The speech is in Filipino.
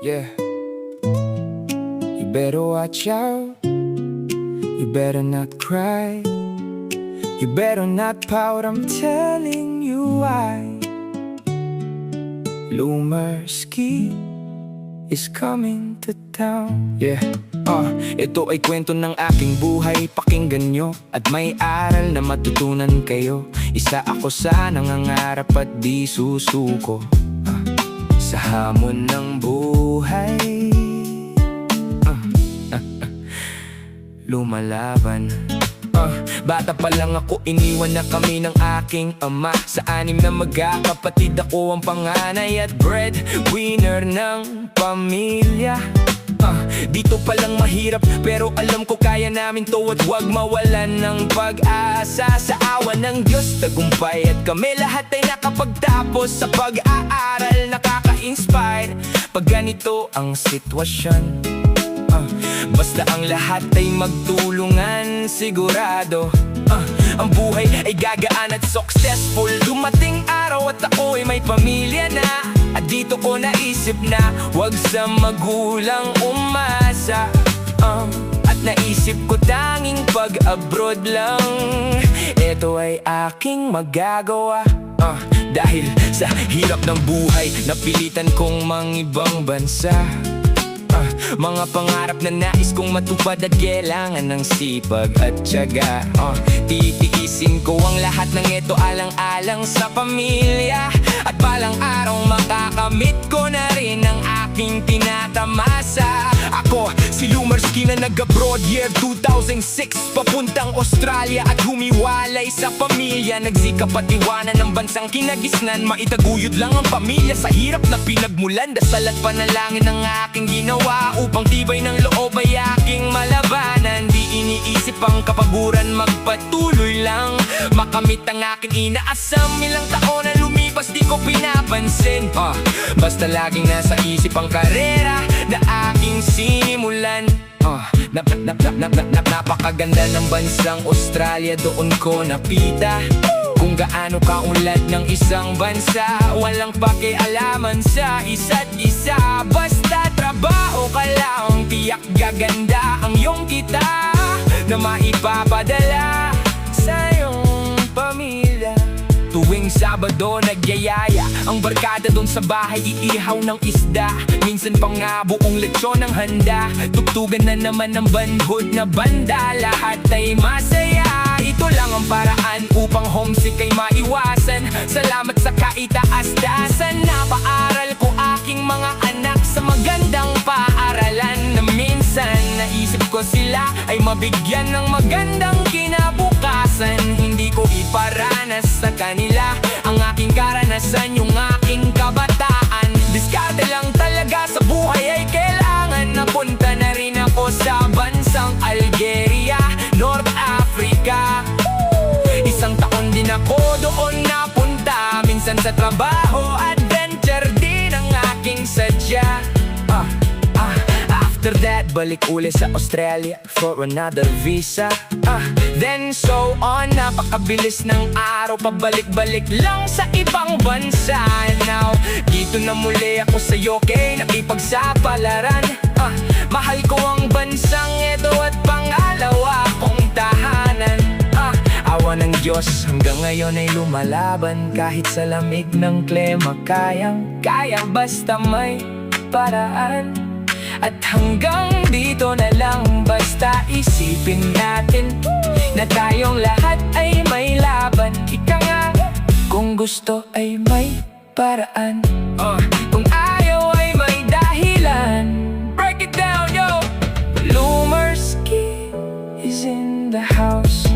Yeah. You better watch out. You better not cry. You better not pout, I'm telling you why. Lumersky is coming to town. Yeah. Ito ay kwento ng aking buhay, pakinggan nyo at may aral na matutunan kayo. Isa ako sa nangangarap at di susuko sa hamon ng buhay. Lumalaban. Bata pa lang ako, iniwan na kami ng aking ama. Sa 6 na magkakapatid, ako ang panganay at breadwinner ng pamilya. Dito pa lang mahirap, pero alam ko kaya namin to at huwag mawalan ng pag-asa. Sa awa ng Diyos, tagumpay at kami lahat ay nakapagtapos sa pag-aaral. Nakaka-inspire pag ganito ang sitwasyon. Basta ang lahat ay magtulungan, sigurado ang buhay ay gagaan at successful. Dumating araw at ako ay may pamilya na, at dito ko naisip na wag sa magulang umasa. At naisip ko tanging pag-abroad lang, ito ay aking magagawa. Dahil sa hirap ng buhay, napilitan kong mangibang bansa. Mga pangarap na nais kong matupad at kailangan ng sipag at tiyaga. Titiisin ko ang lahat ng ito alang-alang sa pamilya, at balang araw makakamit ko na rin ang aking tinatamasa. Ako, si Lumersky na nag-abroad year 2006, papuntang Australia at humiwalay sa pamilya. Nagsikap at iwanan ng bansang kinagisnan, maitaguyod lang ang pamilya sa hirap na pinagmulan. Dasal at panalangin ang aking ginawa upang tibay ng loob ay aking malabanan. Di iniisip ang kapaguran, magpatuloy lang makamit ang aking inaasam. Ilang taon na lumipas, di ko pinapansin, basta laging nasa isip ang karera na aking simulan. Napakaganda ng bansang Australia, doon ko napita kung gaano kaunlad ng isang bansa. Walang pakialaman sa isa't isa, basta trabaho ka lang, tiyak gaganda ang iyong kita na maipapadala sa iyong pamilya. Tuwing Sabado nagyayaya ang barkada doon sa bahay, iihaw ng isda. Minsan pa nga buong lechon ang handa. Tugtugan na naman ng banhod na banda, lahat ay masaya. Ito lang ang paraan upang homesick ay maiwasan. Salamat sa kaitaas-taasan, napaaral ko aking mga anak sa magandang paaralan, na minsan naisip ko sila ay mabigyan ng magandang kinabukasan. Hindi ko iparanas sa kanila ang aking karanasan, yung aking kabataan. Diskarte lang talaga sa buhay, ay kailangan napunta na rin ako sa bansang Algeria, North Africa. Isang taon din ako doon napunta, minsan sa trabaho, adventure din ang aking sadya. After that, balik uli sa Australia for another visa. Then so on, napakabilis ng araw, pabalik-balik lang sa ibang bansa. Now, dito na muli ako sa UK, nakipagsapalaran. Mahal ko ang bansang ito at pangalawa kong tahanan. Awa ng Diyos, hanggang ngayon ay lumalaban. Kahit sa lamig ng klema, kaya basta may paraan. At hanggang dito na lang, basta isipin natin na tayong lahat ay may laban. Ika nga, kung gusto ay may paraan, kung ayaw ay may dahilan. Break it down, yo! Lumersky is in the house.